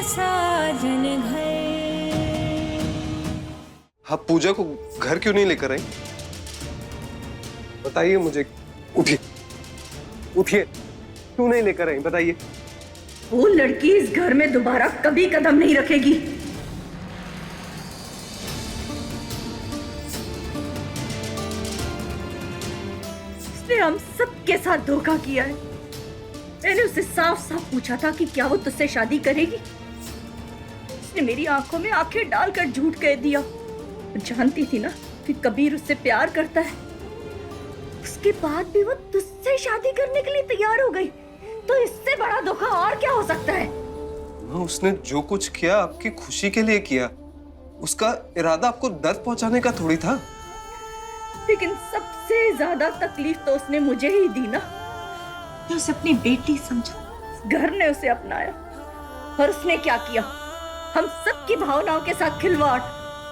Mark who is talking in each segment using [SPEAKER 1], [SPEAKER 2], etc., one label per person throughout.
[SPEAKER 1] साजन घर।
[SPEAKER 2] आप पूजा को घर क्यों नहीं लेकर आई? बताइए मुझे। उठिए उठिए, क्यों नहीं लेकर आई बताइए।
[SPEAKER 3] वो लड़की इस घर में दोबारा कभी कदम नहीं रखेगी। उसने हम सबके साथ धोखा किया है। मैंने उससे साफ साफ पूछा था कि क्या वो तुझसे शादी करेगी। उसने मेरी आंखों में आंखें डालकर झूठ कह दिया। जानती थी ना कि कबीर उससे प्यार करता है, उसके बाद भी वो तुझसे शादी करने के लिए तैयार हो गई। तो इससे बड़ा धोखा और क्या हो सकता है?
[SPEAKER 2] उसने जो कुछ किया आपकी खुशी के लिए किया। उसका इरादा आपको दर्द पहुंचाने का थोड़ी था।
[SPEAKER 3] लेकिन सबसे ज्यादा तकलीफ तो उसने मुझे ही दी ना। मैं उसे अपनी बेटी समझा, घर ने उसे अपनाया और उसने क्या किया? हम सबकी भावनाओं के साथ खिलवाड़।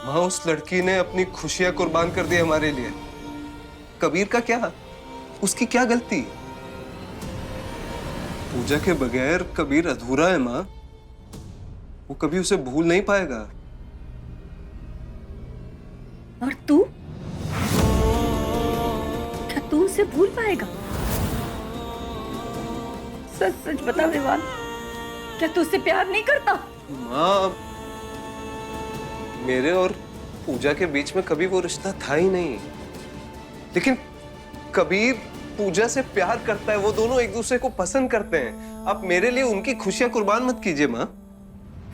[SPEAKER 2] माँ, उस लड़की ने अपनी खुशियां कुर्बान कर दी हमारे लिए। कबीर का क्या? उसकी क्या गलती? पूजा के बगैर कबीर अधूरा है माँ। वो कभी उसे भूल नहीं पाएगा।
[SPEAKER 3] और तू? क्या तू उसे भूल पाएगा? सच सच बता विवान, क्या तू उससे प्यार नहीं करता?
[SPEAKER 2] माँ, मेरे और पूजा के बीच में कभी वो रिश्ता था ही नहीं। लेकिन कबीर पूजा से प्यार करता है। वो दोनों एक दूसरे को पसंद करते हैं। आप मेरे लिए उनकी खुशियां कुर्बान मत कीजिए माँ।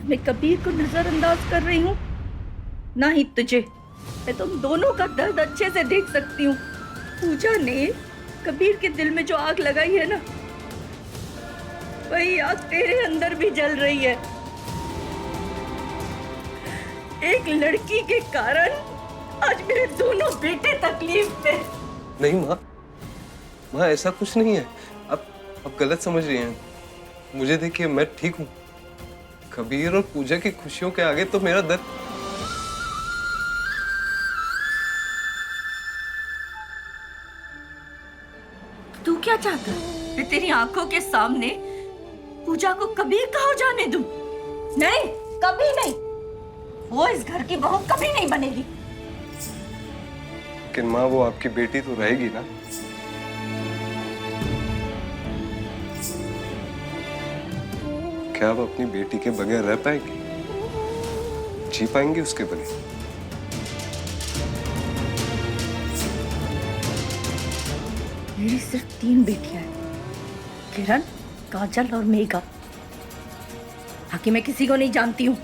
[SPEAKER 3] मैं कबीर को नजरअंदाज कर रही हूँ ना ही तुझे। मैं तुम दोनों का दर्द अच्छे से देख सकती हूँ। पूजा ने कबीर के दिल में जो आग लगाई है ना, वही आग तेरे अंदर भी जल रही है। एक लड़की के कारण आज मेरे दोनों बेटे तकलीफ में।
[SPEAKER 2] नहीं माँ, माँ ऐसा कुछ नहीं है। आप गलत समझ रही हैं। मुझे देखिए, मैं ठीक हूँ। कबीर और पूजा की खुशियों के आगे तो मेरा दर्द।
[SPEAKER 3] तू क्या चाहता है? मैं तेरी आंखों के सामने पूजा को कबीर का हो जाने दूं? नहीं, कभी नहीं। वो इस घर की बहू कभी नहीं बनेगी।
[SPEAKER 2] लेकिन माँ, वो आपकी बेटी तो रहेगी ना। क्या आप अपनी बेटी के बगैर रह पाएंगी? जी पाएंगी उसके बगैर?
[SPEAKER 3] मेरी सिर्फ 3 बेटियां हैं, किरण, काजल और मेघा। बाकी मैं किसी को नहीं जानती हूँ।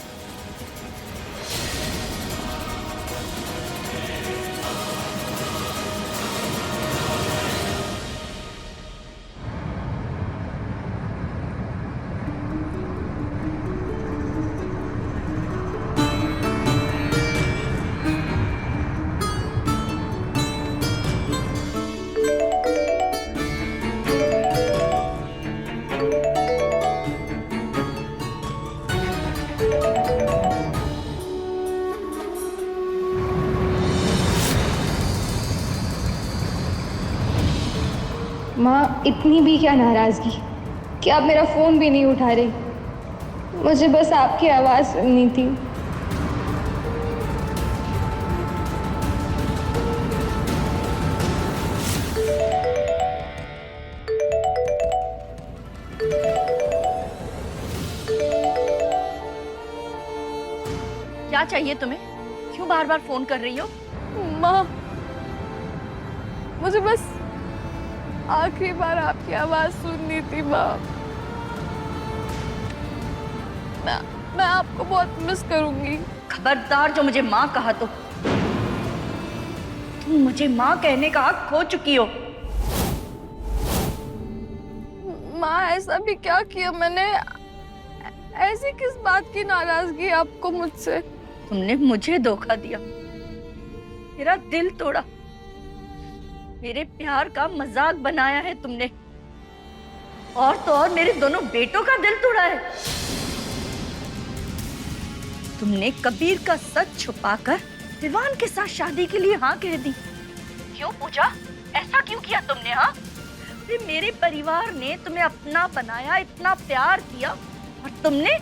[SPEAKER 4] माँ, इतनी भी क्या नाराज़गी कि आप मेरा फ़ोन भी नहीं उठा रहे। मुझे बस आपकी आवाज़ सुननी थी।
[SPEAKER 3] क्या चाहिए तुम्हें? क्यों बार बार फोन कर रही हो?
[SPEAKER 4] माँ, मुझे बस आखिरी बार आपकी आवाज़ सुननी थी माँ। मैं आपको बहुत मिस करूंगी।
[SPEAKER 3] खबरदार, जो मुझे माँ कहा तो तुम मुझे माँ कहने का हक खो चुकी हो।
[SPEAKER 4] माँ, ऐसा भी क्या किया मैंने? ऐसी किस बात की नाराजगी आपको मुझसे?
[SPEAKER 3] तुमने मुझे धोखा दिया, मेरा दिल तोड़ा, मेरे प्यार का मजाक बनाया है तुमने, और तो और मेरे दोनों बेटों का दिल तोड़ा है। तुमने कबीर का सच छुपाकर विवान के साथ शादी के लिए हाँ कह दी। क्यों पूजा, ऐसा क्यों किया तुमने? हाँ, मेरे परिवार ने तुम्हें अपना बनाया, इतना प्यार किया, और तुमने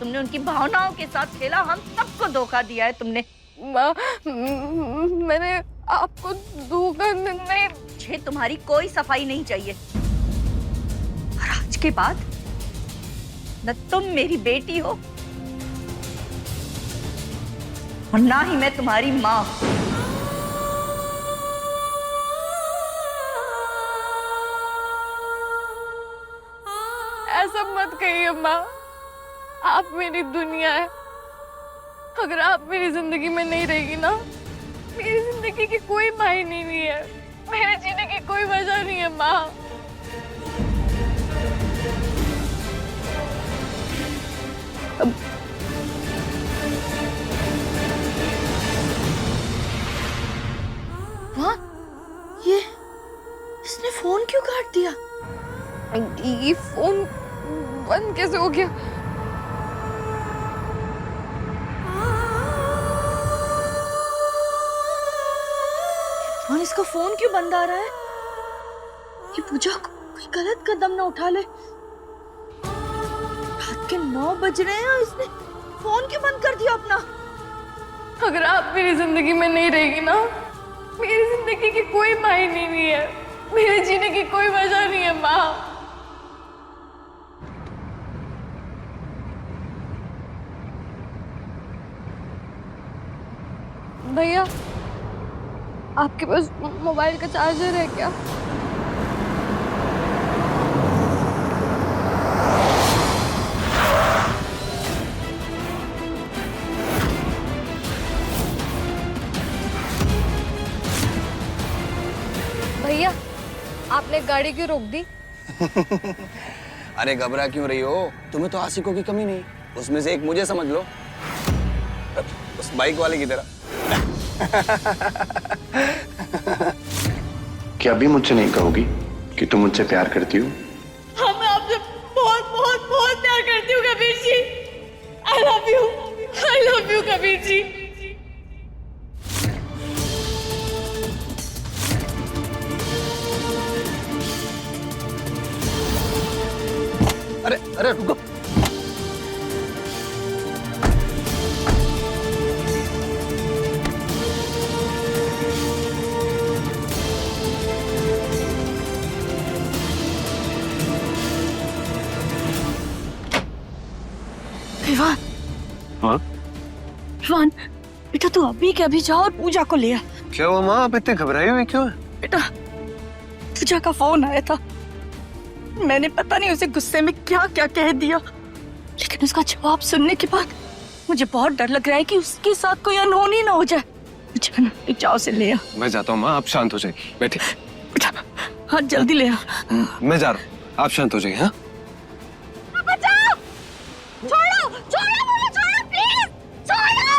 [SPEAKER 3] तुमने उनकी भावनाओं के साथ खेला, हम सबको धोखा दिया है तुमने।
[SPEAKER 4] माँ, मैंने आपको धोखा नहीं।
[SPEAKER 3] मुझे तुम्हारी कोई सफाई नहीं चाहिए। और आज के बाद न तुम मेरी बेटी हो और ना ही मैं तुम्हारी माँ।
[SPEAKER 4] ऐसा मत कहिए माँ, आप मेरी दुनिया है। अगर आप मेरी जिंदगी में नहीं रहेगी ना, मेरी जिंदगी की कोई मायने नहीं है, मेरे जीने की कोई वजह नहीं है माँ।
[SPEAKER 3] हाँ, ये इसने फोन क्यों काट दिया?
[SPEAKER 4] ये फोन बंद कैसे हो गया?
[SPEAKER 3] और इसका फोन क्यों बंद आ रहा है? ये पूजा कोई गलत कदम ना उठा ले। रात के 9 बज रहे हैं और इसने फोन क्यों बंद कर दिया अपना?
[SPEAKER 4] अगर आप मेरी जिंदगी में नहीं रहेगी ना, मेरी जिंदगी की कोई मायने नहीं है, मेरे जीने की कोई वजह नहीं है माँ। भैया, आपके पास मोबाइल का चार्जर है क्या? भैया, आपने गाड़ी क्यों रोक दी?
[SPEAKER 5] अरे घबरा क्यों रही हो? तुम्हें तो आशिकों की कमी नहीं, उसमें से एक मुझे समझ लो, उस बाइक वाले की तरह।
[SPEAKER 6] क्या अभी मुझसे नहीं कहोगी कि तुम मुझसे प्यार करती हो?
[SPEAKER 3] हाँ, मैं आपसे बहुत बहुत बहुत प्यार करती हूँ Kabir ji. I love you, I love you Kabir ji.
[SPEAKER 5] अरे अरे रुको,
[SPEAKER 3] विवान,
[SPEAKER 2] हाँ?
[SPEAKER 3] विवान, बेटा तू अभी के अभी जाओ और पूजा को ले आ।
[SPEAKER 2] क्या हुआ माँ, आप इतने घबराई हुई क्यों है?
[SPEAKER 3] बेटा, पूजा का फोन आया था, मैंने पता नहीं उसे गुस्से में क्या क्या कह दिया, लेकिन उसका जवाब सुनने के बाद मुझे बहुत डर लग रहा है कि उसके साथ कोई अनहोनी ना हो जाए। मुझे ना, जाओ से ले आ।
[SPEAKER 2] मैं जाता हूँ माँ, आप शांत हो जाइए, बैठे।
[SPEAKER 3] बेटा, हाँ जल्दी ले आ।
[SPEAKER 2] मैं जा रहा हूँ, आप शांत हो जाइए। हाँ,
[SPEAKER 3] बचाओ! छोड़ो, छोड़ो मुझे, छोड़ो प्लीज, छोड़ो!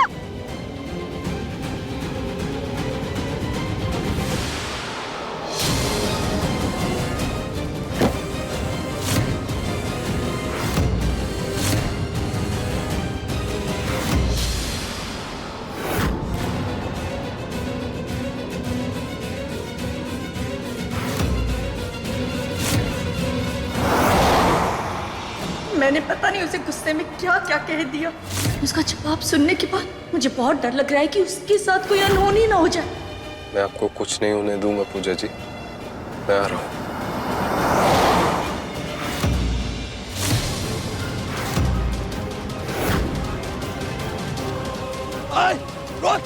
[SPEAKER 3] मैंने पता नहीं उसे गुस्से में क्या क्या कह दिया, उसका जवाब सुनने के बाद मुझे बहुत डर लग रहा है कि उसके साथ कोई अनहोनी ना हो जाए।
[SPEAKER 2] मैं आपको कुछ नहीं होने दूंगा पूजा जी, मैं आ रहा हूँ।
[SPEAKER 5] रोक!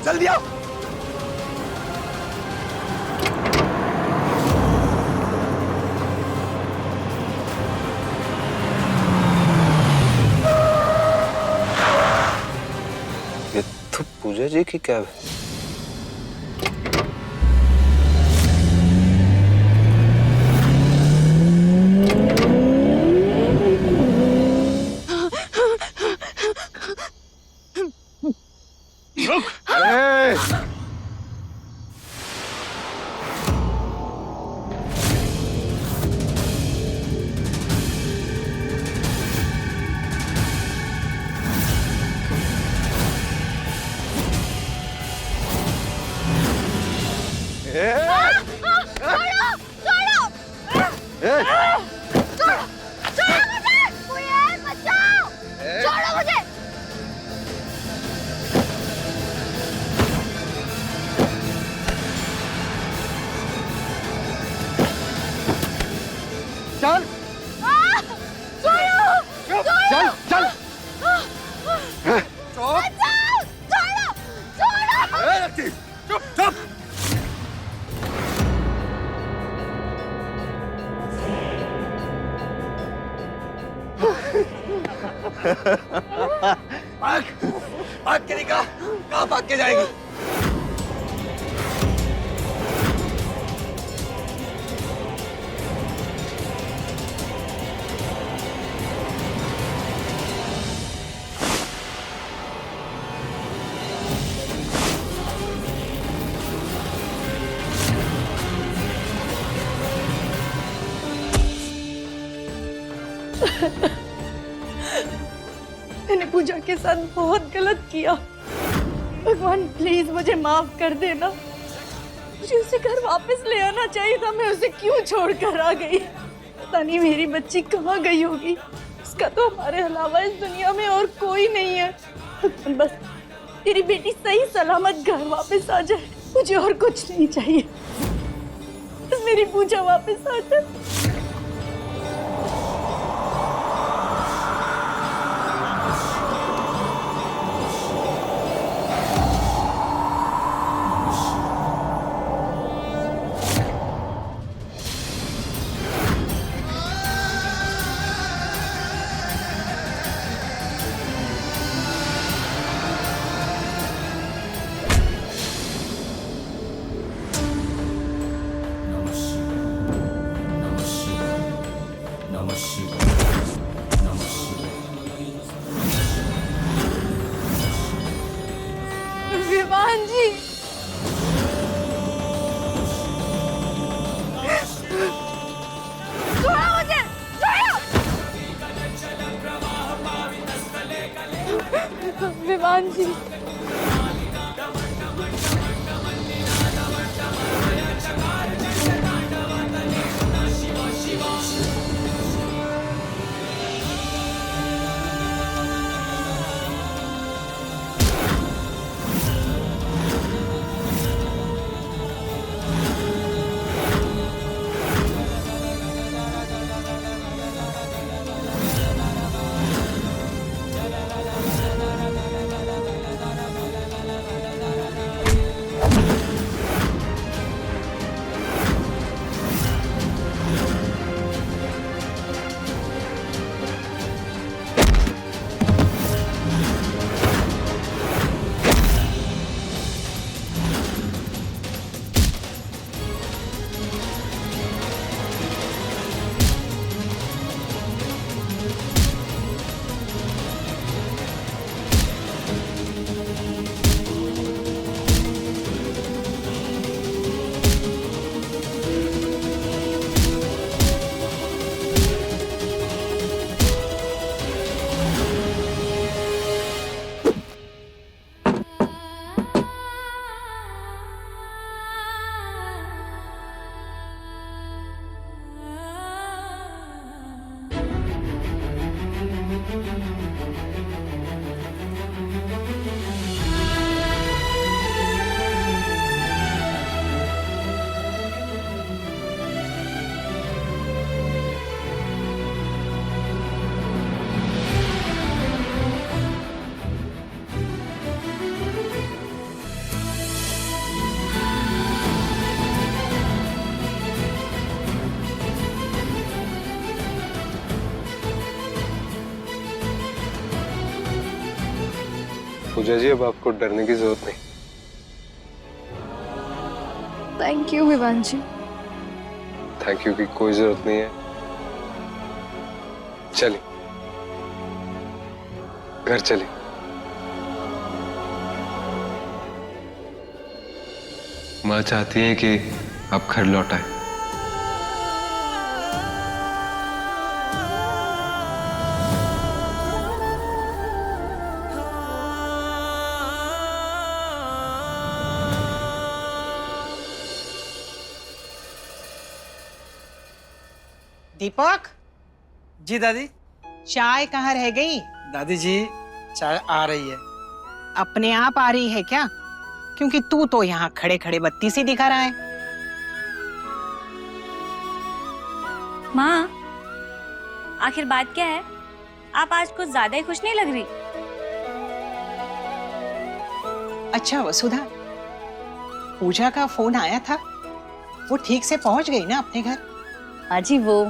[SPEAKER 5] जल्दी आओ!
[SPEAKER 2] ये तो पूजा जी की कैब है।
[SPEAKER 4] छोड़ो मुझे! कोई है, बचाओ! छोड़ो मुझे!
[SPEAKER 5] चल
[SPEAKER 4] छोड़ो!
[SPEAKER 5] चल चल
[SPEAKER 4] बचाओ! छोड़ो! छोड़ो!
[SPEAKER 5] चुप चुप भाग भाग के निकाल, कहाँ भाग के जाएगी?
[SPEAKER 3] मैंने पूजा के साथ बहुत गलत किया। भगवान प्लीज मुझे माफ कर देना। मुझे उसे घर वापस ले आना चाहिए था। मैं उसे क्यों छोड़कर आ गई? पता नहीं मेरी बच्ची कहाँ गई होगी। उसका तो हमारे अलावा इस दुनिया में और कोई नहीं है। भगवान बस तेरी बेटी सही सलामत घर वापस आ जाए, मुझे और कुछ नहीं चाहिए। बस मेरी पूजा वापस आ जाए।
[SPEAKER 4] विवान जी! छोड़ो मुझे! छोड़ो! विवान जी!
[SPEAKER 2] पूजा जी अब आपको डरने की जरूरत नहीं।
[SPEAKER 4] Thank you Vivaan ji.
[SPEAKER 2] Thank you की कोई जरूरत नहीं है। चलिए घर चलिए। माँ चाहती है कि आप घर लौट आए।
[SPEAKER 7] दीपक,
[SPEAKER 8] जी दादी।
[SPEAKER 7] चाय कहाँ रह गई?
[SPEAKER 8] दादी जी चाय आ रही है।
[SPEAKER 7] अपने आप आ रही है क्या? क्योंकि तू तो यहाँ खड़े खड़े बत्ती सी दिखा रहा है।
[SPEAKER 1] माँ, आखिर बात क्या है? आप आज कुछ ज्यादा ही खुश नहीं लग रही।
[SPEAKER 7] अच्छा वसुधा, पूजा का फोन आया था, वो ठीक से पहुंच गई ना अपने घर?
[SPEAKER 1] हाँ जी, वो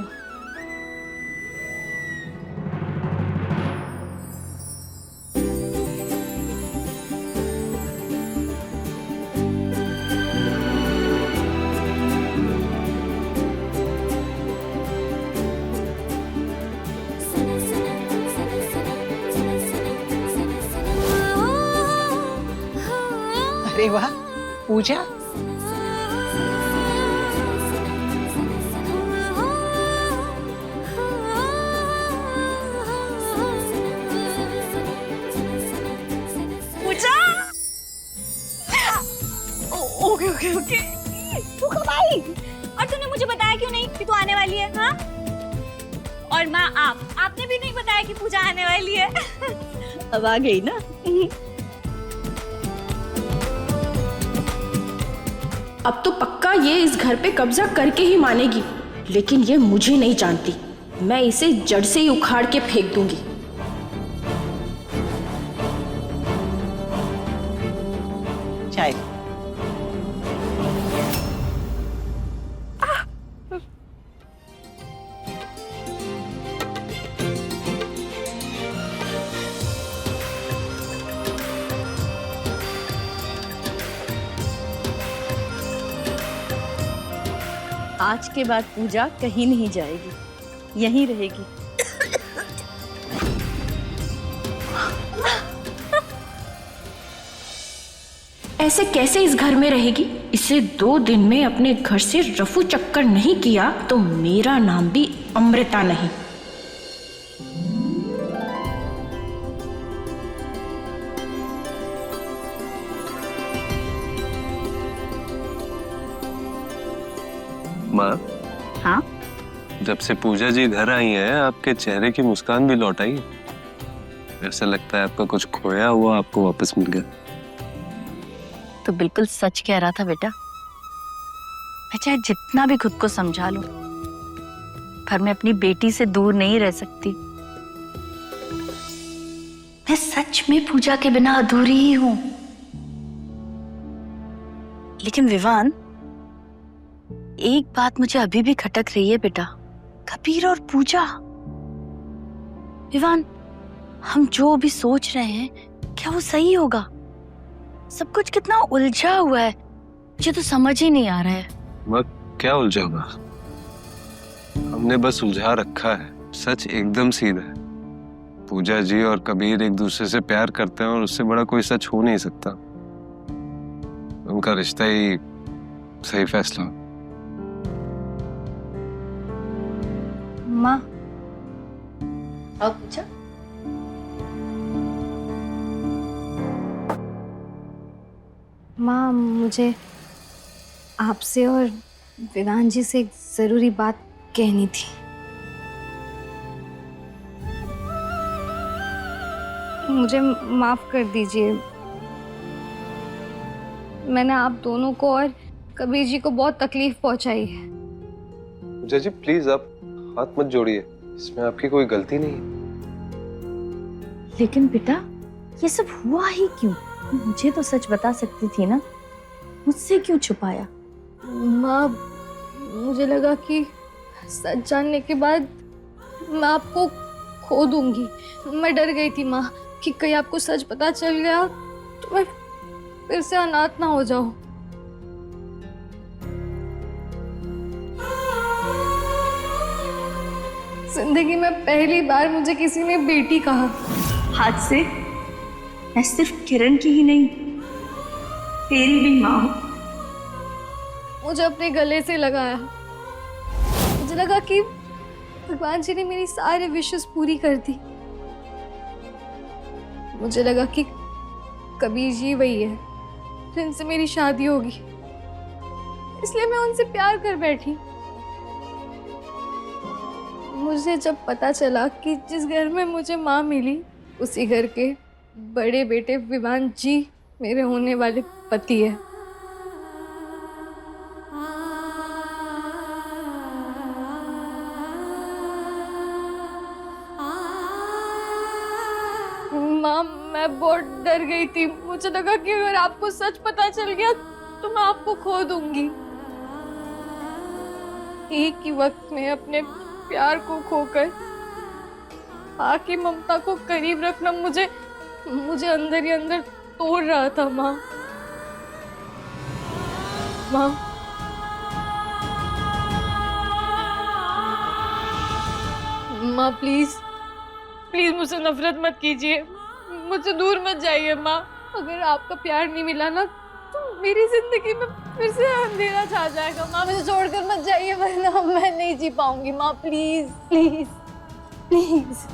[SPEAKER 7] अरे वाह पूजा,
[SPEAKER 1] ओके ओके ओके। तू कब आई? और तूने मुझे बताया क्यों नहीं कि तू आने वाली है? हाँ? और माँ, आपने भी नहीं बताया कि पूजा आने वाली है। अब आ गई ना।
[SPEAKER 9] अब तो पक्का ये इस घर पे कब्जा करके ही मानेगी, लेकिन ये मुझे नहीं जानती। मैं इसे जड़ से ही उखाड़ के फेंक दूंगी।
[SPEAKER 7] चाय।
[SPEAKER 1] आज के बाद पूजा कहीं नहीं जाएगी, यहीं रहेगी।
[SPEAKER 9] ऐसे कैसे इस घर में रहेगी? इसे 2 दिन में अपने घर से रफू चक्कर नहीं किया तो मेरा नाम भी अमृता नहीं।
[SPEAKER 2] माँ,
[SPEAKER 1] हाँ?
[SPEAKER 2] जब से पूजा जी घर आई हैं, आपके चेहरे की मुस्कान भी लौट आई है। ऐसा लगता है आपका कुछ खोया हुआ आपको वापस मिल गया।
[SPEAKER 1] तो बिल्कुल सच कह रहा था बेटा। मैं चाहे जितना भी खुद को समझा लूं, पर मैं अपनी बेटी से दूर नहीं रह सकती। मैं सच में पूजा के बिना अधूरी ही हूं। लेकिन विवान, एक बात मुझे अभी भी खटक रही है बेटा। कबीर और पूजा। विवान, हम जो भी सोच रहे हैं, क्या वो सही होगा? सब कुछ कितना उलझा हुआ है, मुझे तो समझ ही नहीं आ रहा है।
[SPEAKER 2] माँ, क्या उलझा होगा? हमने बस उलझा रखा है। सच एकदम सीधा है। पूजा जी और कबीर एक दूसरे से प्यार करते हैं और उससे बड़ा कोई सच हो नहीं सकता। उनका रिश्ता ही सही फैसला।
[SPEAKER 1] माँ, आओ पूजा।
[SPEAKER 4] माँ, मुझे आपसे और विवान जी से एक जरूरी बात कहनी थी। मुझे माफ कर दीजिए, मैंने आप दोनों को और कबीर जी को बहुत तकलीफ पहुंचाई है।
[SPEAKER 2] पूजा जी प्लीज आप हाथ मत जोड़िए, इसमें आपकी कोई गलती नहीं है।
[SPEAKER 1] लेकिन बेटा, ये सब हुआ ही क्यों? मुझे तो सच बता सकती थी ना, मुझसे क्यों छुपाया?
[SPEAKER 4] माँ, मुझे लगा कि सच जानने के बाद मैं आपको खो दूंगी। मैं डर गई थी माँ कि कहीं आपको सच पता चल गया तो मैं फिर से अनाथ ना हो जाऊं। जिंदगी में पहली बार मुझे किसी ने बेटी कहा।
[SPEAKER 1] आज से मैं सिर्फ किरण की ही नहीं, तेरी भी माँ हूँ।
[SPEAKER 4] मुझे अपने गले से लगाया। मुझे लगा कि भगवान जी ने मेरी सारी विशेष पूरी कर दी। मुझे लगा कि कबीर जी वही है जिनसे मेरी शादी होगी, इसलिए मैं उनसे प्यार कर बैठी। मुझे जब पता चला कि जिस घर में मुझे माँ मिली उसी घर के बड़े बेटे विवान जी मेरे होने वाले पति है। माँ, मैं बहुत डर गई थी। मुझे लगा कि अगर आपको सच पता चल गया तो मैं आपको खो दूंगी। एक ही वक्त में अपने प्यार को खोकर माँ की ममता को करीब रखना मुझे अंदर ही अंदर तोड़ रहा था। माँ, माँ प्लीज प्लीज मुझसे नफरत मत कीजिए, मुझसे दूर मत जाइए। माँ, अगर आपका प्यार नहीं मिला ना तो मेरी जिंदगी में फिर से अंधेरा छा जाएगा। माँ, मुझे छोड़कर मत जाइए वरना मैं नहीं जी पाऊंगी। माँ प्लीज प्लीज प्लीज।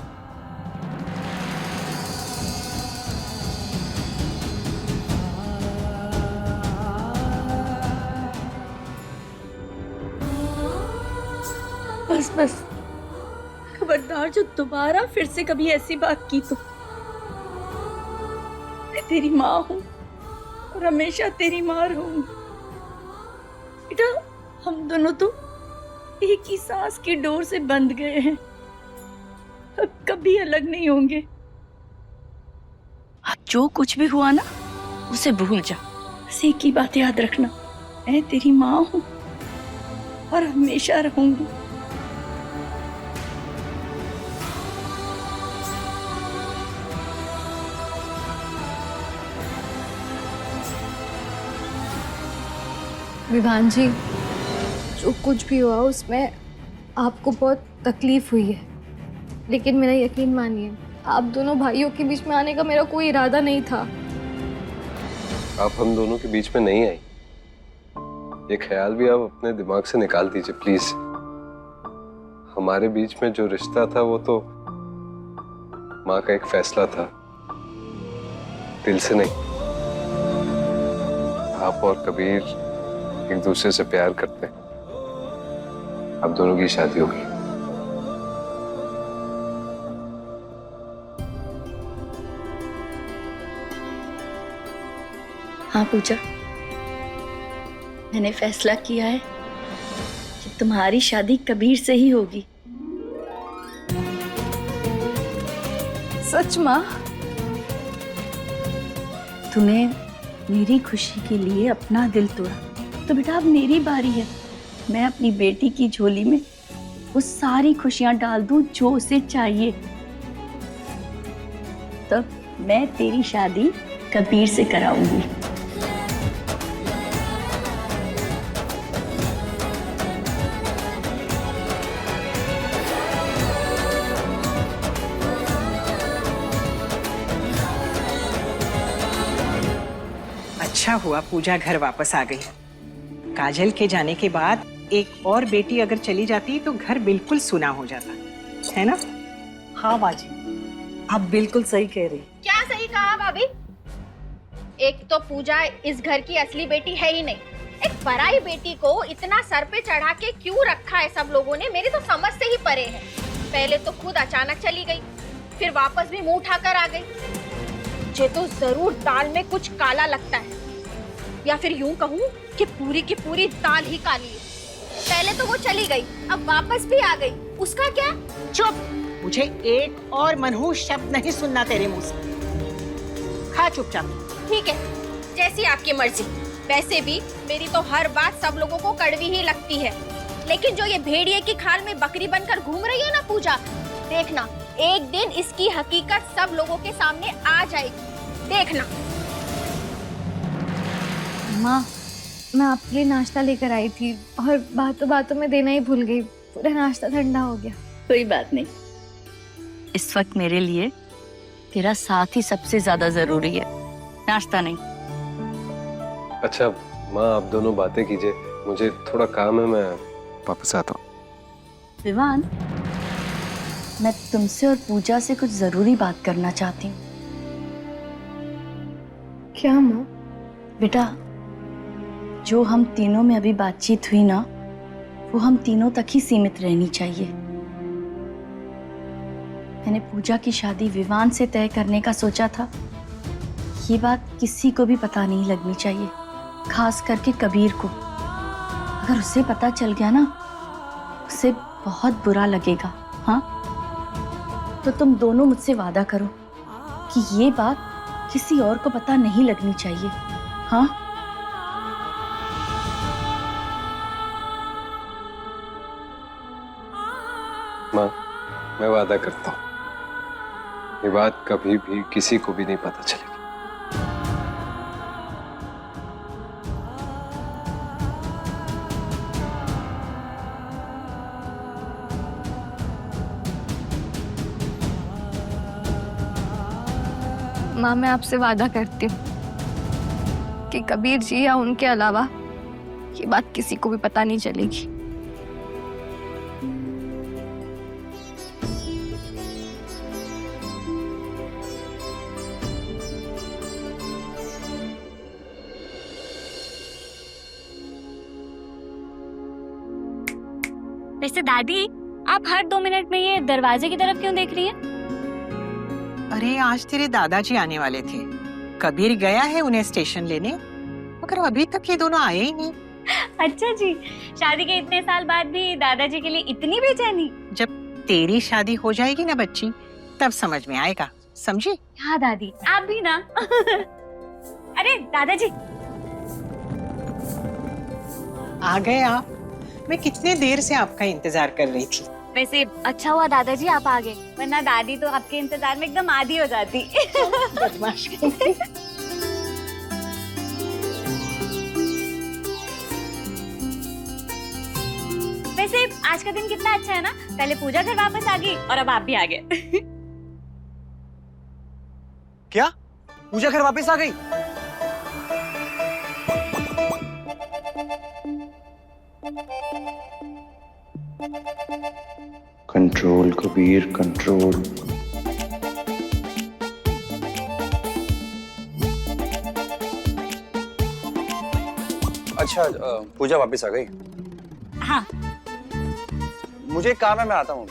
[SPEAKER 3] बस बस, खबरदार जो दोबारा फिर से कभी ऐसी बात की तो मैं तेरी माँ हूँ और हमेशा तेरी माँ रहूंगी। बेटा, हम दोनों तो एक ही सांस की डोर से बंध गए हैं, अब कभी अलग नहीं होंगे। अब जो कुछ भी हुआ ना उसे भूल जा, बस एक ही बात याद रखना, मैं तेरी माँ हूँ और हमेशा रहूंगी।
[SPEAKER 4] विवान जी, जो कुछ भी हुआ उसमें आपको बहुत तकलीफ हुई है, लेकिन मेरा यकीन मानिए आप दोनों भाइयों के बीच में आने का मेरा कोई इरादा नहीं था।
[SPEAKER 2] आप हम दोनों के बीच में नहीं आई, ये ख्याल भी आप अपने दिमाग से निकाल दीजिए प्लीज। हमारे बीच में जो रिश्ता था वो तो माँ का एक फैसला था, दिल से नहीं। आप और कबीर एक दूसरे से प्यार करते हैं, अब दोनों की शादी होगी।
[SPEAKER 3] हाँ पूजा, मैंने फैसला किया है कि तुम्हारी शादी कबीर से ही होगी।
[SPEAKER 4] सच माँ?
[SPEAKER 3] तूने मेरी खुशी के लिए अपना दिल तोड़ा तो बेटा अब मेरी बारी है, मैं अपनी बेटी की झोली में वो सारी खुशियां डाल दूं जो उसे चाहिए। तब मैं तेरी शादी कबीर से कराऊंगी।
[SPEAKER 7] अच्छा हुआ पूजा घर वापस आ गई। काजल के जाने के बाद एक और बेटी अगर चली जाती तो घर बिल्कुल सुना हो जाता, है ना?
[SPEAKER 3] हाँ बाजी, आप बिल्कुल सही कह रही।
[SPEAKER 10] क्या सही कहा भाभी? एक तो पूजा इस घर की असली बेटी है ही नहीं, एक पराई बेटी को इतना सर पे चढ़ा के क्यों रखा है सब लोगों ने, मेरी तो समझ से ही परे है। पहले तो खुद अचानक चली गई, फिर वापस भी मुंह उठाकर आ गई। मुझे तो जरूर दाल में कुछ काला लगता है, या फिर यूं कहूँ कि पूरी की पूरी दाल ही काली है। पहले तो वो चली गई, अब वापस भी आ गई, उसका क्या?
[SPEAKER 7] चुप, मुझे एक और मनहूस शब्द नहीं सुनना तेरे मुंह से। खा चुपचाप।
[SPEAKER 10] ठीक है, जैसी आपकी मर्जी। वैसे भी मेरी तो हर बात सब लोगों को कड़वी ही लगती है, लेकिन जो ये भेड़िए की खाल में बकरी बनकर घूम रही है ना पूजा, देखना एक दिन इसकी हकीकत सब लोगों के सामने आ जाएगी, देखना।
[SPEAKER 4] माँ, मैं आपके लिए नाश्ता लेकर आई थी और बातों बातों में देना ही भूल गई, पूरा नाश्ता ठंडा हो गया।
[SPEAKER 3] कोई बात नहीं, इस वक्त मेरे लिए तेरा साथ ही सबसे ज्यादा जरूरी है, नाश्ता नहीं।
[SPEAKER 2] अच्छा माँ, आप दोनों बातें कीजिए, मुझे थोड़ा काम है, मैं वापस आता हूँ।
[SPEAKER 3] विवान, मैं तुमसे और पूजा से कुछ जरूरी बात करना चाहती हूँ।
[SPEAKER 4] क्या माँ?
[SPEAKER 3] बेटा, जो हम तीनों में अभी बातचीत हुई ना, वो हम तीनों तक ही सीमित रहनी चाहिए। मैंने पूजा की शादी विवान से तय करने का सोचा था। ये बात किसी को भी पता नहीं लगनी चाहिए, खास करके कबीर को। अगर उसे पता चल गया ना, उसे बहुत बुरा लगेगा। हाँ, तो तुम दोनों मुझसे वादा करो कि ये बात किसी और को पता नहीं लगनी चाहिए। हाँ?
[SPEAKER 2] माँ, मैं वादा करता हूँ, ये बात कभी भी किसी को भी नहीं पता चलेगी।
[SPEAKER 4] माँ, मैं आपसे वादा करती हूँ कि कबीर जी या उनके अलावा ये बात किसी को भी पता नहीं चलेगी।
[SPEAKER 1] वैसे दादी, आप हर 2 मिनट में ये दरवाजे की तरफ क्यों देख रही हैं?
[SPEAKER 7] अरे आज तेरे दादाजी आने वाले थे, कबीर गया है उन्हें स्टेशन लेने, मगर अभी तक ये दोनों आए ही नहीं।
[SPEAKER 1] अच्छा जी, शादी के इतने साल बाद भी दादाजी के लिए इतनी बेचैनी?
[SPEAKER 7] जब तेरी शादी हो जाएगी ना बच्ची, तब समझ में आएगा, समझी?
[SPEAKER 1] हाँ दादी, आप भी ना। अरे दादाजी,
[SPEAKER 7] आ गए आप। मैं कितने देर से आपका इंतजार कर रही थी।
[SPEAKER 1] वैसे अच्छा हुआ दादाजी आप आ गए, वरना दादी तो आपके इंतजार में एकदम आदी हो जाती।
[SPEAKER 7] बदमाश कहीं।
[SPEAKER 1] वैसे आज का दिन कितना अच्छा है ना, पहले पूजा घर वापस आ गई और अब आप भी आ गए।
[SPEAKER 5] क्या पूजा घर वापस आ गई?
[SPEAKER 6] Control Kabir, control.
[SPEAKER 5] अच्छा, पूजा वापस आ गई?
[SPEAKER 1] हाँ।
[SPEAKER 5] मुझे एक काम है, मैं आता हूँ।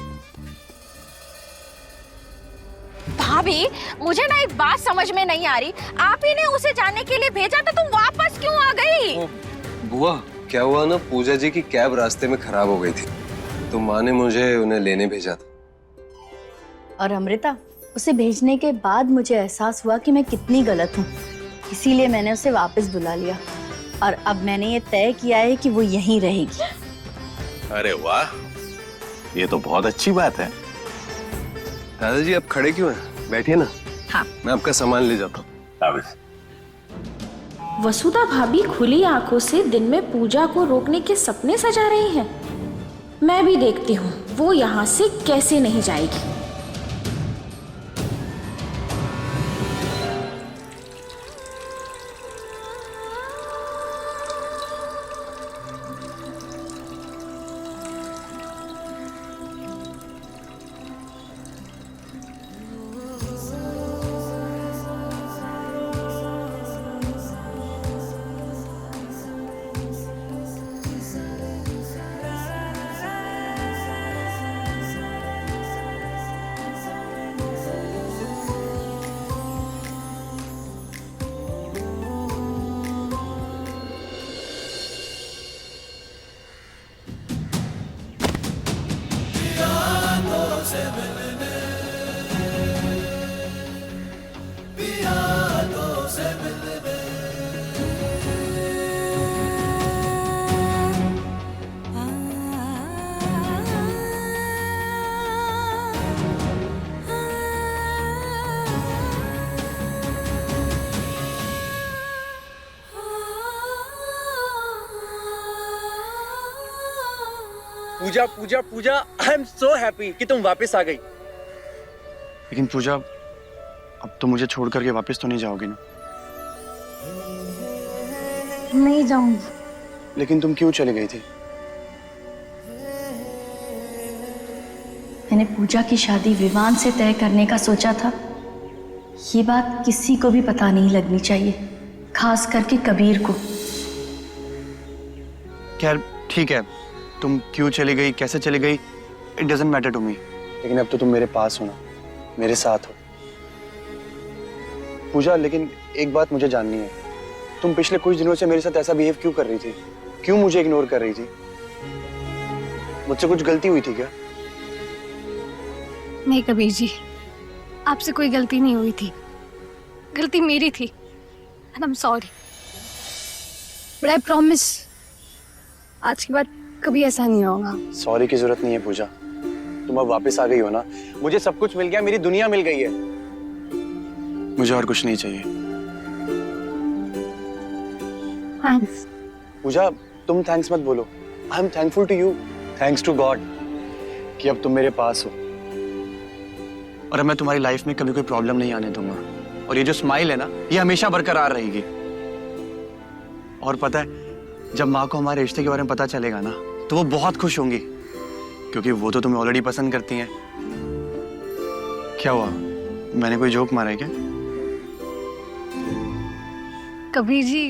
[SPEAKER 10] भाभी, मुझे ना एक बात समझ में नहीं आ रही, आप ही ने उसे जाने के लिए भेजा था, तुम वापस क्यों आ गई?
[SPEAKER 2] बुआ, क्या हुआ ना, पूजा जी की कैब रास्ते में खराब हो गई थी, तो माँ ने मुझे उन्हें लेने भेजा था।
[SPEAKER 3] और अमृता, उसे भेजने के बाद मुझे एहसास हुआ कि मैं कितनी गलत हूँ, इसीलिए मैंने उसे वापस बुला लिया और अब मैंने ये तय किया है कि वो यहीं रहेगी।
[SPEAKER 6] अरे वाह, ये तो बहुत अच्छी बात है।
[SPEAKER 2] दादाजी आप खड़े क्यों हैं? बैठिए ना।
[SPEAKER 3] हाँ।
[SPEAKER 2] मैं आपका सामान ले जाता हूँ।
[SPEAKER 9] वसुधा भाभी खुली आंखों से दिन में पूजा को रोकने के सपने सजा रही हैं। मैं भी देखती हूँ वो यहाँ से कैसे नहीं जाएगी।
[SPEAKER 5] पूजा पूजा पूजा, आई एम सो हैप्पी कि तुम वापस आ गई।
[SPEAKER 8] लेकिन पूजा, अब तो मुझे छोड़ करके वापस तो नहीं जाओगी ना?
[SPEAKER 3] नहीं जाऊंगी।
[SPEAKER 8] लेकिन तुम क्यों चली गई थी?
[SPEAKER 3] मैंने पूजा की शादी विवान से तय करने का सोचा था। ये बात किसी को भी पता नहीं लगनी चाहिए, खास करके कबीर को।
[SPEAKER 8] खैर ठीक है, तुम क्यों चली गई, कैसे चली गई, it doesn't matter to me. लेकिन अब तो तुम मेरे पास हो ना, मेरे साथ हो। पूजा, लेकिन एक बात मुझे जाननी है, तुम पिछले कुछ दिनों से मेरे साथ ऐसा बिहेव क्यों कर रही थी? क्यों मुझे इग्नोर कर रही थी? मुझसे कुछ गलती हुई थी क्या?
[SPEAKER 4] नहीं कबीर जी, आपसे कोई गलती नहीं हुई थी, गलती मेरी थी and I am sorry, but I promise आज के बाद कभी ऐसा नहीं होगा।
[SPEAKER 8] सॉरी की जरूरत नहीं है पूजा, तुम अब वापस आ गई हो ना, मुझे सब कुछ मिल गया, मेरी दुनिया मिल गई है, मुझे और कुछ नहीं चाहिए।
[SPEAKER 4] थैंक्स।
[SPEAKER 8] पूजा, तुम थैंक्स मत बोलो, I am thankful to you, thanks to God कि अब तुम मेरे पास हो और अब मैं तुम्हारी लाइफ में कभी कोई प्रॉब्लम नहीं आने दूंगा, और ये जो स्माइल है ना, ये हमेशा बरकरार रहेगी। और पता है, जब माँ को हमारे रिश्ते के बारे में पता चलेगा ना, तो वो बहुत खुश होंगी, क्योंकि वो तो तुम्हें ऑलरेडी पसंद करती हैं। क्या हुआ, मैंने कोई जोक मारा है क्या?
[SPEAKER 4] कबीर जी,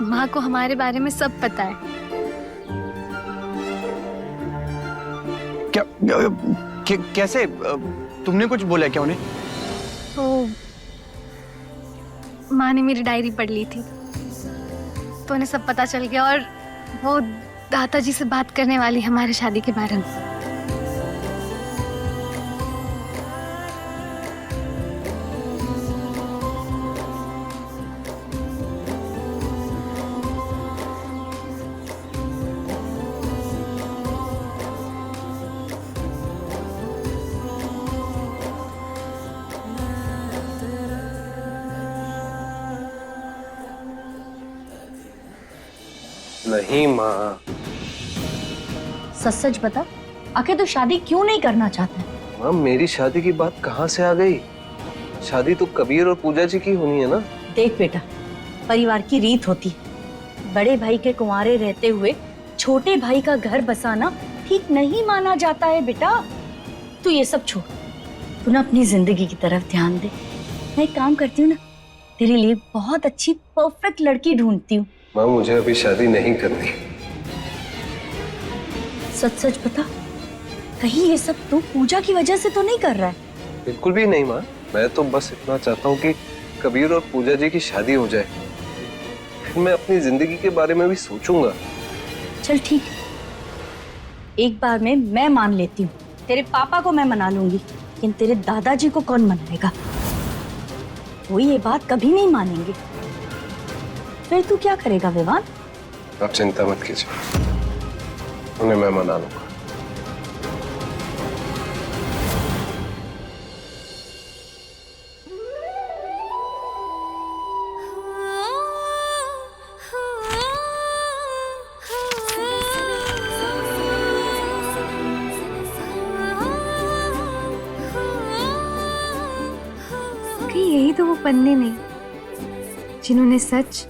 [SPEAKER 4] माँ को हमारे बारे में सब पता है।
[SPEAKER 8] क्या कैसे? तुमने कुछ बोला क्या उन्हें?
[SPEAKER 4] तो माँ ने मेरी डायरी पढ़ ली थी, तो उन्हें सब पता चल गया, और वो दादाजी से बात करने वाली हमारी शादी के बारे में।
[SPEAKER 2] नहीं माँ।
[SPEAKER 10] सच सच बता, आखिर तू शादी क्यों नहीं करना चाहता है?
[SPEAKER 2] माँ, मेरी शादी की बात कहाँ से आ गई? शादी तो कबीर और पूजा जी की होनी है ना।
[SPEAKER 11] देख बेटा, परिवार की रीत होती है, बड़े भाई के कुंवारे रहते हुए छोटे भाई का घर बसाना ठीक नहीं माना जाता है बेटा। तू ये सब छोड़, तू ना अपनी जिंदगी की तरफ ध्यान दे। मैं एक काम करती हूँ ना, तेरे लिए बहुत अच्छी परफेक्ट लड़की ढूंढती हूँ।
[SPEAKER 2] माँ, मुझे अभी शादी नहीं करनी।
[SPEAKER 11] सच सच बता, कहीं ये सब तू पूजा की वजह से तो नहीं कर रहा है?
[SPEAKER 2] बिल्कुल भी नहीं माँ, मैं तो बस इतना चाहता हूँ कि कबीर और पूजा जी की शादी हो जाए, फिर मैं अपनी जिंदगी के बारे में भी सोचूंगा।
[SPEAKER 11] चल ठीक है, एक बार में मैं मान लेती हूँ, तेरे पापा को मैं मना लूंगी, लेकिन तेरे दादाजी को कौन मनाएगा? वो ये बात कभी नहीं मानेंगे। फिर तू क्या करेगा विवान?
[SPEAKER 2] आप चिंता मत कीजिए, उन्हें मैं मना लूंगा।
[SPEAKER 4] यही तो वो पन्ने नहीं जिन्होंने सच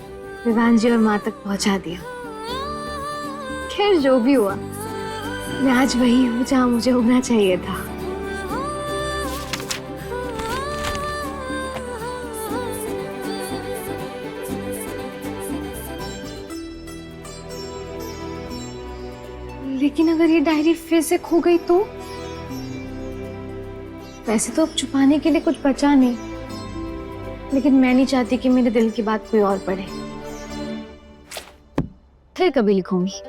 [SPEAKER 4] विवान जी और माँ तक पहुंचा दिया। खैर जो भी हुआ, मैं आज वही हूँ जहाँ मुझे होना चाहिए था। लेकिन अगर ये डायरी फिर से खो गई तो? वैसे तो अब छुपाने के लिए कुछ बचा नहीं, लेकिन मैं नहीं चाहती कि मेरे दिल की बात कोई और पढ़े। फिर कभी लिखूंगी।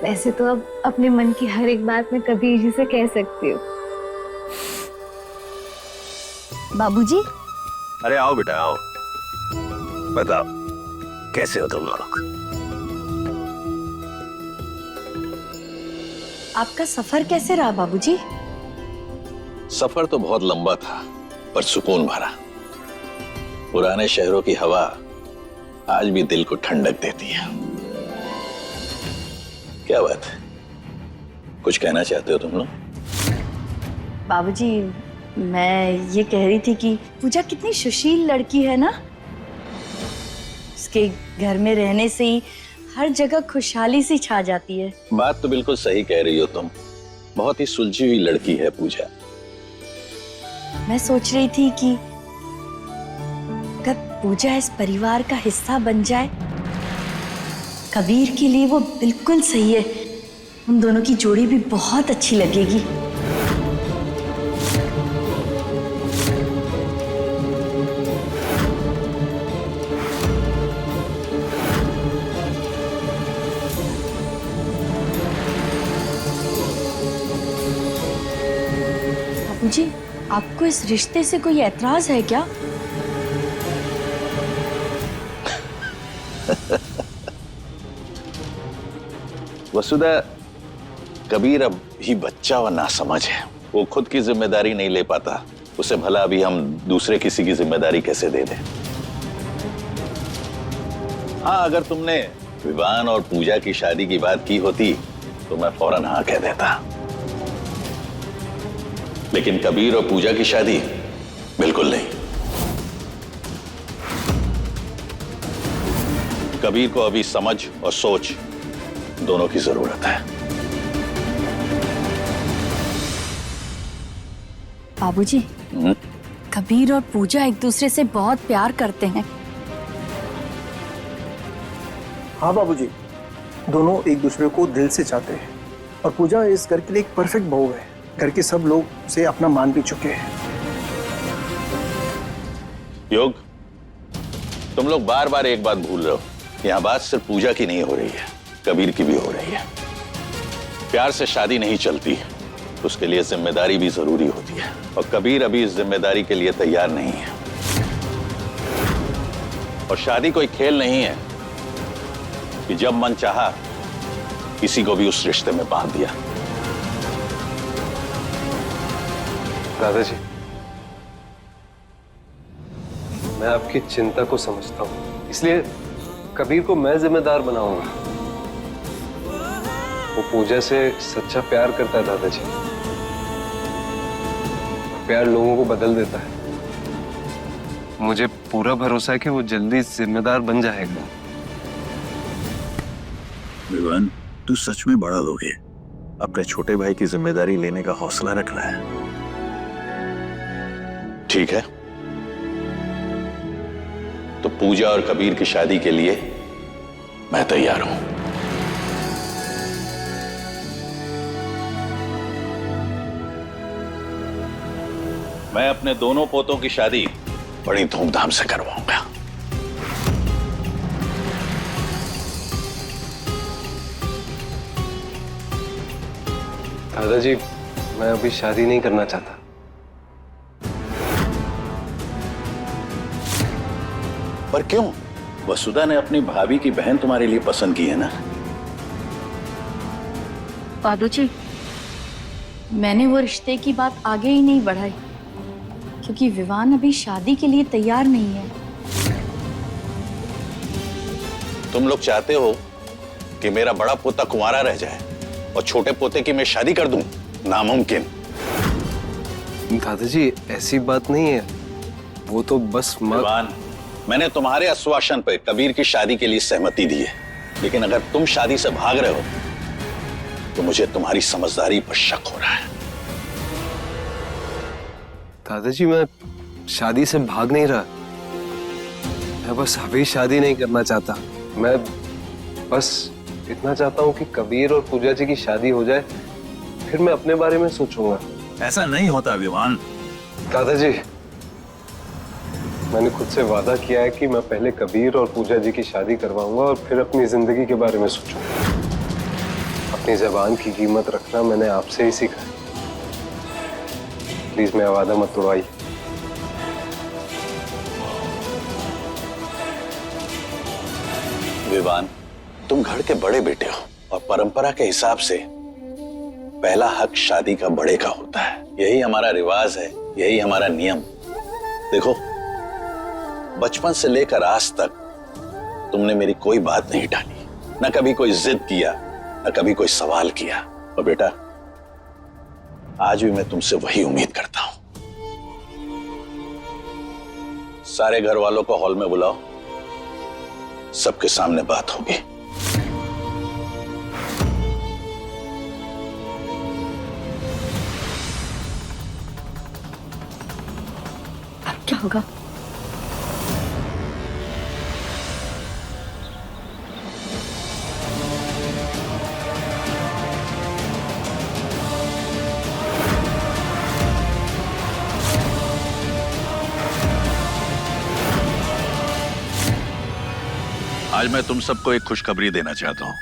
[SPEAKER 4] वैसे तो अब अपने मन की हर एक बात मैं कबीर जी से कह सकती हूँ।
[SPEAKER 11] बाबूजी।
[SPEAKER 12] अरे आओ बेटा आओ, बताओ कैसे हो तुम लोग?
[SPEAKER 11] आपका सफर कैसे रहा बाबूजी?
[SPEAKER 12] सफर तो बहुत लंबा था, पर सुकून भरा। पुराने शहरों की हवा आज भी दिल को ठंडक देती है। क्या बात है, कुछ कहना चाहते हो तुम लोग?
[SPEAKER 11] बाबूजी, मैं ये कह रही थी कि पूजा कितनी सुशील लड़की है ना। उसके घर में रहने से ही हर जगह खुशहाली सी छा जाती है।
[SPEAKER 12] बात तो बिल्कुल सही कह रही हो तुम, बहुत ही सुलझी हुई लड़की है पूजा।
[SPEAKER 11] मैं सोच रही थी कि अगर पूजा इस परिवार का हिस्सा बन जाए, कबीर के लिए वो बिल्कुल सही है। उन दोनों की जोड़ी भी बहुत अच्छी लगेगी। बाबूजी, आपको इस रिश्ते से कोई ऐतराज है क्या?
[SPEAKER 12] वसुधा, कबीर अब ही बच्चा और नासमझ है। वो खुद की जिम्मेदारी नहीं ले पाता, उसे भला अभी हम दूसरे किसी की जिम्मेदारी कैसे दे दें? हाँ, अगर तुमने विवान और पूजा की शादी की बात की होती तो मैं फौरन हाँ कह देता, लेकिन कबीर और पूजा की शादी बिल्कुल नहीं। कबीर को अभी समझ और सोच दोनों की जरूरत है।
[SPEAKER 11] बाबूजी, कबीर और पूजा एक दूसरे से बहुत प्यार करते हैं।
[SPEAKER 13] हाँ बाबूजी, दोनों एक दूसरे को दिल से चाहते हैं और पूजा इस घर के लिए एक परफेक्ट बहू है। घर के सब लोग उसे अपना मान भी चुके हैं।
[SPEAKER 12] योग, तुम लोग बार बार एक बात भूल रहे हो। यहाँ बात सिर्फ पूजा की नहीं हो रही है, कबीर की भी हो रही है। प्यार से शादी नहीं चलती, उसके लिए जिम्मेदारी भी जरूरी होती है, और कबीर अभी इस जिम्मेदारी के लिए तैयार नहीं है। और शादी कोई खेल नहीं है कि जब मन चाहा किसी को भी उस रिश्ते में बांध दिया।
[SPEAKER 2] दादाजी, मैं आपकी चिंता को समझता हूं, इसलिए कबीर को मैं जिम्मेदार बनाऊंगा। वो पूजा से सच्चा प्यार करता है दादाजी। प्यार लोगों को बदल देता है। मुझे पूरा भरोसा है कि वो जल्दी जिम्मेदार बन जाएगा।
[SPEAKER 12] विवान, तू सच में बड़ा लोग है। अपने छोटे भाई की जिम्मेदारी लेने का हौसला रखना है। ठीक है, तो पूजा और कबीर की शादी के लिए मैं तैयार हूं। मैं अपने दोनों पोतों की शादी बड़ी धूमधाम से करवाऊंगा।
[SPEAKER 2] दादाजी, मैं अभी शादी नहीं करना चाहता।
[SPEAKER 12] पर क्यों? वसुधा ने अपनी भाभी की बहन तुम्हारे लिए पसंद की है ना?
[SPEAKER 11] बाबूजी, मैंने वो रिश्ते की बात आगे ही नहीं बढ़ाई क्योंकि विवान अभी शादी के लिए तैयार नहीं है।
[SPEAKER 12] तुम लोग चाहते हो कि मेरा बड़ा पोता कुंवारा रह जाए और छोटे पोते की मैं शादी कर दूं? नामुमकिन।
[SPEAKER 2] दादाजी, ऐसी बात नहीं है। वो तो बस
[SPEAKER 12] विवान, मैंने तुम्हारे आश्वासन पर कबीर की शादी के लिए सहमति दी है, लेकिन अगर तुम शादी से भाग रहे हो तो मुझे तुम्हारी समझदारी पर शक हो रहा है।
[SPEAKER 2] दादाजी, मैं शादी से भाग नहीं रहा। मैं बस अभी शादी नहीं करना चाहता। मैं बस इतना चाहता हूँ कि कबीर और पूजा जी की शादी हो जाए, फिर मैं अपने बारे में सोचूंगा।
[SPEAKER 12] ऐसा नहीं होता विवान।
[SPEAKER 2] दादाजी, मैंने खुद से वादा किया है कि मैं पहले कबीर और पूजा जी की शादी करवाऊंगा और फिर अपनी जिंदगी के बारे में सोचूंगा। अपनी ज़बान की कीमत रखना मैंने आपसे ही सीखा है। प्लीज मेरा वादा मत तोड़वाइए।
[SPEAKER 12] विवान, तुम घर के बड़े बेटे हो और परंपरा के हिसाब से पहला हक शादी का बड़े का होता है। यही हमारा रिवाज है, यही हमारा नियम। देखो, बचपन से लेकर आज तक तुमने मेरी कोई बात नहीं टाली, न कभी कोई जिद किया, न कभी कोई सवाल किया। और बेटा, आज भी मैं तुमसे वही उम्मीद करता हूं। सारे घर वालों को हॉल में बुलाओ, सबके सामने बात होगी।
[SPEAKER 11] अब क्या होगा?
[SPEAKER 12] आज मैं तुम सबको एक खुशखबरी देना चाहता हूं।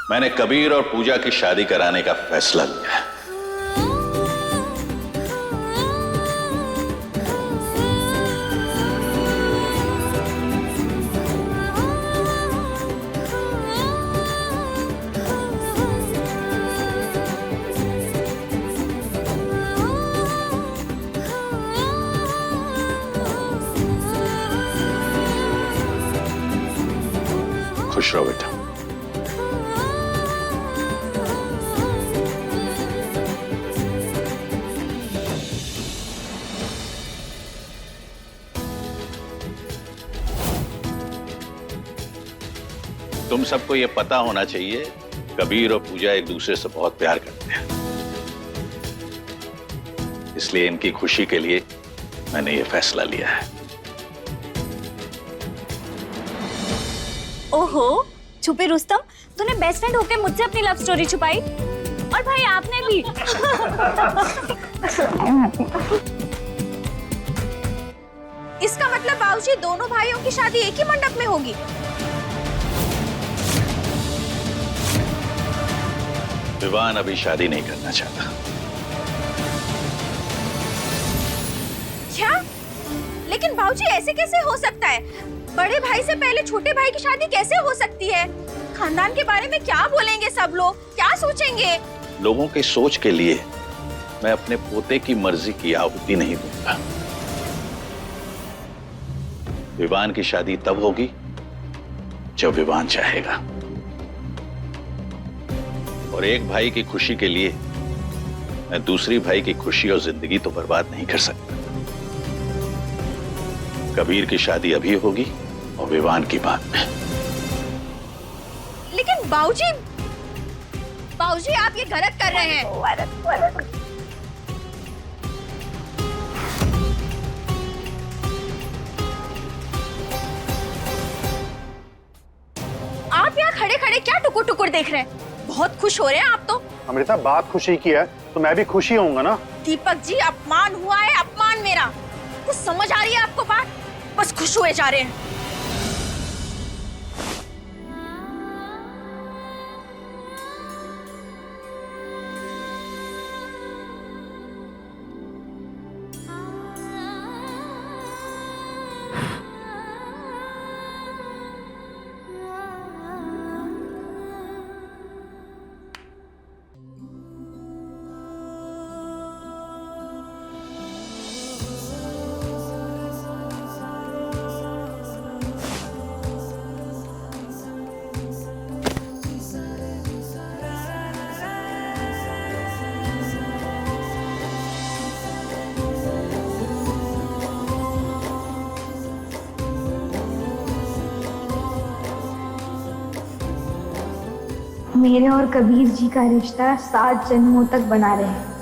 [SPEAKER 12] मैंने कबीर और पूजा की शादी कराने का फैसला लिया है। खुश रहो बेटा। तुम सबको ये पता होना चाहिए, कबीर और पूजा एक दूसरे से बहुत प्यार करते हैं, इसलिए इनकी खुशी के लिए मैंने ये फैसला लिया है।
[SPEAKER 1] ओहो छुपे रुस्तम, तूने बेस्ट फ्रेंड होकर मुझसे अपनी लव स्टोरी छुपाई, और भाई आपने भी।
[SPEAKER 10] इसका मतलब बाबूजी दोनों भाइयों की शादी एक ही मंडप में होगी?
[SPEAKER 12] विवान अभी शादी नहीं करना चाहता।
[SPEAKER 10] क्या? लेकिन बाबूजी ऐसे कैसे हो सकता है? बड़े भाई से पहले छोटे भाई की शादी कैसे हो सकती है? खानदान के बारे में क्या बोलेंगे सब लोग, क्या सोचेंगे?
[SPEAKER 12] लोगों की सोच के लिए मैं अपने पोते की मर्जी की आहुति नहीं दूंगा। विवान की शादी तब होगी जब विवान चाहेगा, और एक भाई की खुशी के लिए मैं दूसरी भाई की खुशी और जिंदगी तो बर्बाद नहीं कर सकता। कबीर की शादी अभी होगी और विवान की बाद में।
[SPEAKER 10] लेकिन बाबूजी आप ये गलत कर रहे हैं। आप यहाँ खड़े खड़े क्या टुकुर टुकुर देख रहे हैं? बहुत खुश हो रहे हैं आप तो।
[SPEAKER 8] अमृता, बात खुशी की है तो मैं भी खुशी होऊंगा ना।
[SPEAKER 10] दीपक जी, अपमान हुआ है, अपमान मेरा। कुछ समझ आ रही है आपको बात? बस खुश हुए जा रहे हैं।
[SPEAKER 14] मेरे और कबीर जी का रिश्ता 7 जन्मों तक बना रहे।